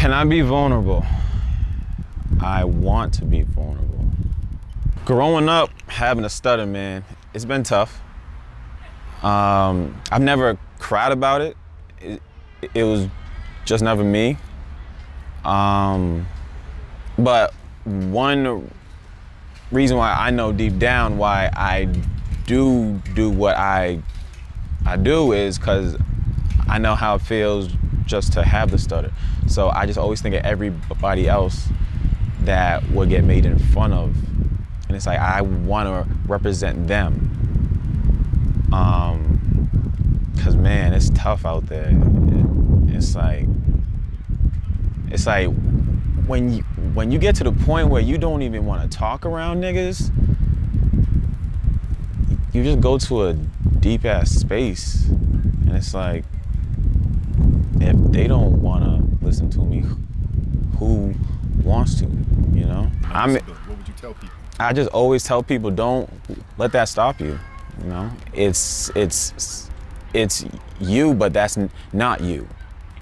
Can I be vulnerable? I want to be vulnerable. Growing up, having a stutter, man, it's been tough. I've never cried about it. It was just never me. But one reason why I know deep down why I do what I do is because I know how it feels just to have the stutter. So I just always think of everybody else that will get made in fun of. And it's like, I want to represent them. Cause man, it's tough out there. It's like when you get to the point where you don't even want to talk around niggas, you just go to a deep ass space. And it's like, if they don't want to listen to me, who wants to, you know? What would you tell people? I just always tell people, don't let that stop you, you know? It's you, but that's not you.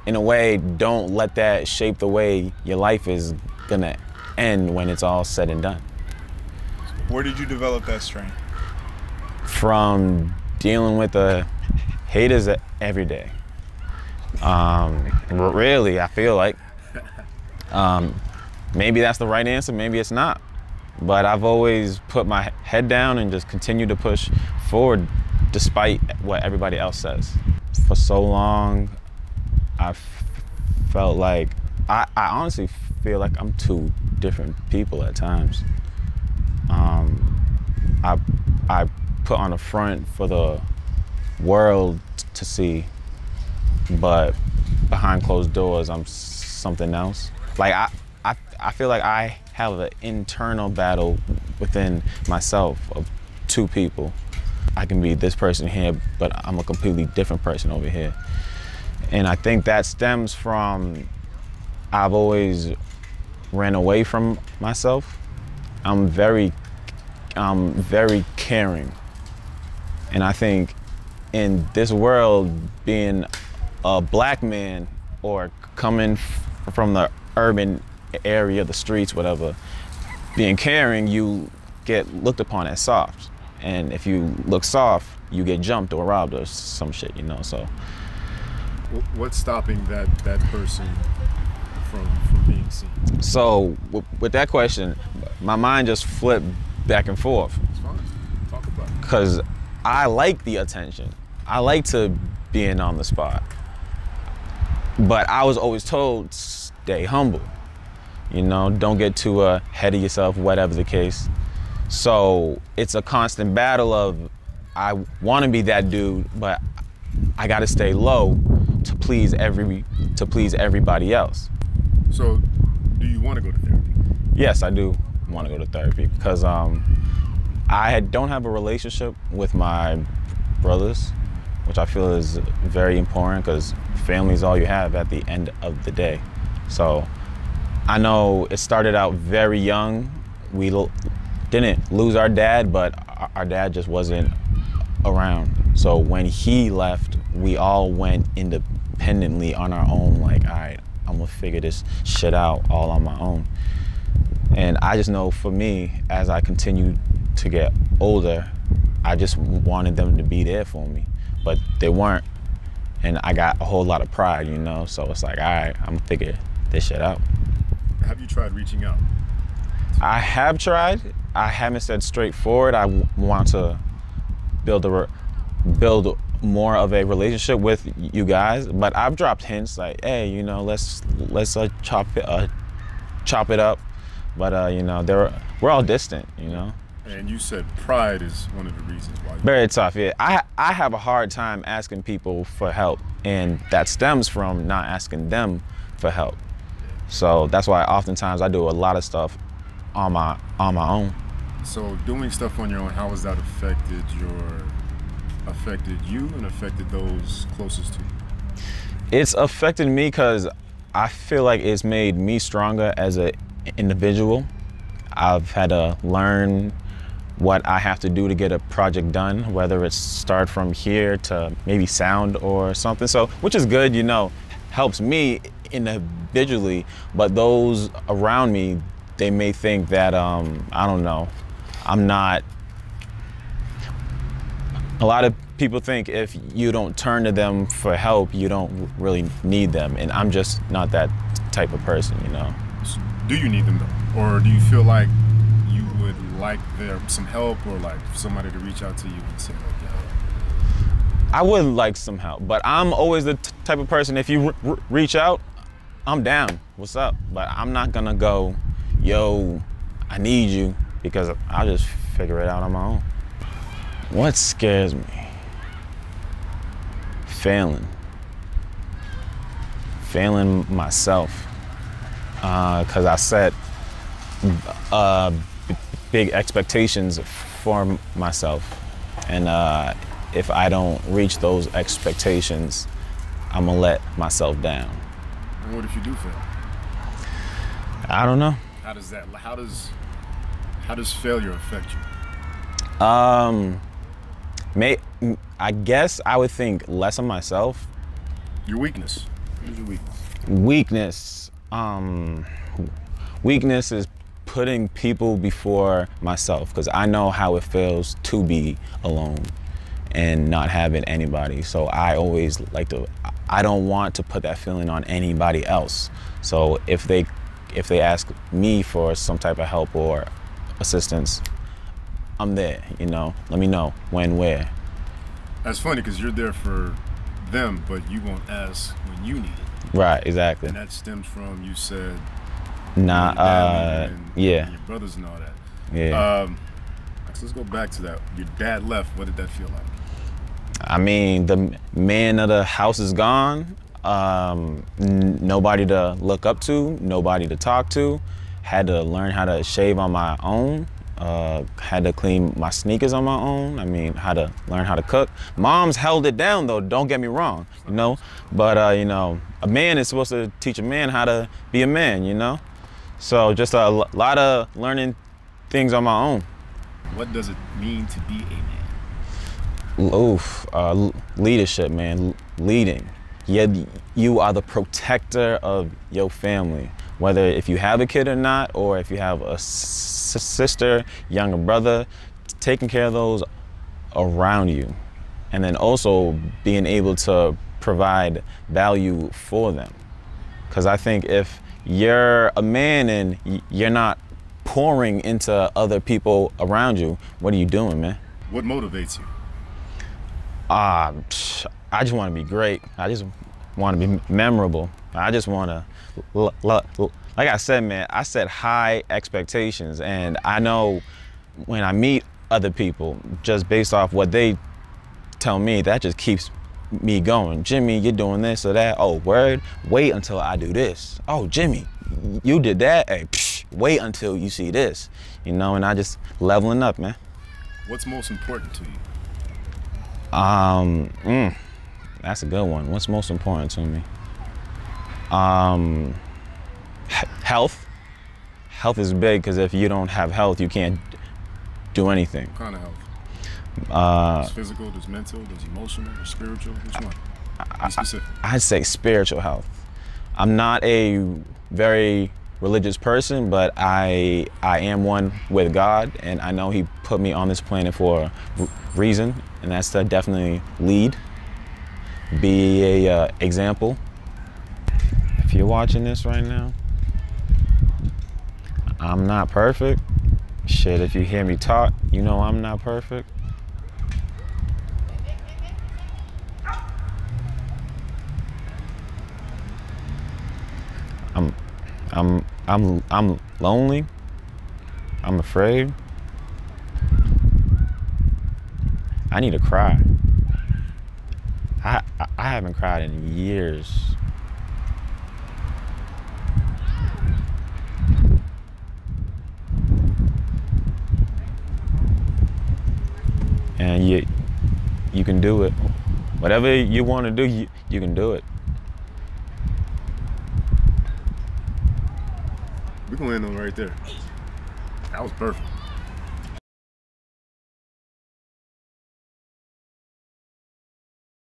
In a way, don't let that shape the way your life is gonna end when it's all said and done. Where did you develop that strength? From dealing with the haters every day. Really, I feel like. Maybe that's the right answer, maybe it's not. But I've always put my head down and just continue to push forward despite what everybody else says. For so long, I felt like, I honestly feel like I'm two different people at times. I put on a front for the world to see, but behind closed doors, I'm something else. Like, I feel like I have an internal battle within myself of two people. I can be this person here, but I'm a completely different person over here. And I think that stems from, I've always ran away from myself. I'm very caring. And I think in this world, being a black man or coming from the urban area, the streets, whatever, being caring, you get looked upon as soft. And if you look soft, you get jumped or robbed or some shit, you know, so. What's stopping that person from being seen? So with that question, my mind just flipped back and forth. It's fine. Talk about it. Because I like the attention. I like to being on the spot. But I was always told, stay humble. You know, don't get too ahead of yourself, whatever the case. So it's a constant battle of, I want to be that dude, but I got to stay low to please everybody else. So, do you want to go to therapy? Yes, I do want to go to therapy because I don't have a relationship with my brothers, which I feel is very important because family is all you have at the end of the day. So I know it started out very young. We didn't lose our dad, but our dad just wasn't around. So when he left, we all went independently on our own, like, all right, I'm gonna figure this shit out all on my own. And I just know for me, as I continue to get older, I just wanted them to be there for me, but they weren't. And I got a whole lot of pride, you know? So it's like, all right, I'm gonna figure this shit out. Have you tried reaching out? I have tried. I haven't said straightforward. I want to build more of a relationship with you guys, but I've dropped hints like, hey, you know, let's chop it up. But you know, we're all distant, you know. And you said pride is one of the reasons why. Very tough, yeah. I have a hard time asking people for help, and that stems from not asking them for help. So that's why oftentimes I do a lot of stuff on my own. So doing stuff on your own, how has that affected you and affected those closest to you? It's affected me because I feel like it's made me stronger as an individual. I've had to learn what I have to do to get a project done, whether it's start from here to maybe sound or something. So, which is good, you know, helps me individually, but those around me, they may think that I don't know, I'm not. A lot of people think if you don't turn to them for help, you don't really need them, and I'm just not that type of person, you know. Do you need them though, or do you feel like you would like some help, or like somebody to reach out to you and say, like, yeah? I would like some help, but I'm always the type of person, if you reach out, I'm down. What's up? But I'm not gonna go, yo, I need you, because I'll just figure it out on my own. What scares me? Failing myself, because I set big expectations for myself, and if I don't reach those expectations, I'm gonna let myself down. And what if you do fail? I don't know. How does failure affect you? I guess I would think less of myself. Your weakness. What is your weakness? Weakness is putting people before myself, because I know how it feels to be alone and not having anybody. So I always I don't want to put that feeling on anybody else. So if they ask me for some type of help or assistance, I'm there, you know. Let me know when, where. That's funny, because you're there for them, but you won't ask when you need it. Right, exactly. And that stems from, you said, yeah. And your brothers and all that. Yeah. So let's go back to that. Your dad left. What did that feel like? I mean, the man of the house is gone. Nobody to look up to, nobody to talk to. Had to learn how to shave on my own. Had to clean my sneakers on my own. I mean, had to learn how to cook. Mom's held it down though, don't get me wrong, you know? But, you know, a man is supposed to teach a man how to be a man, you know? So just a lot of learning things on my own. What does it mean to be a man? Oof, leadership, man, leading. Yeah, you are the protector of your family, whether if you have a kid or not, or if you have a sister, younger brother, taking care of those around you. And then also being able to provide value for them. Because I think if you're a man and you're not pouring into other people around you, what are you doing, man? What motivates you? I just want to be great. I just want to be memorable. I just want to, like I said, man, I set high expectations, and I know when I meet other people, just based off what they tell me, that just keeps me going. Jimmy, you're doing this or that. Oh, word? Wait until I do this. Oh, Jimmy, you did that? Hey, wait until you see this. You know, and I just leveling up, man. What's most important to you? That's a good one. What's most important to me? Health. Health is big, because if you don't have health, you can't do anything. What kind of health? Does physical, does mental, does emotional, or spiritual? Which one? Be specific. I'd say spiritual health. I'm not a very religious person, but I am one with God, and I know He put me on this planet for a reason, and that's to definitely lead, be a example. If you're watching this right now, I'm not perfect. Shit, if you hear me talk, you know I'm not perfect. I'm lonely. I'm afraid. I need to cry. I haven't cried in years. And you can do it. Whatever you want to do, you can do it. We're gonna end on right there. That was perfect.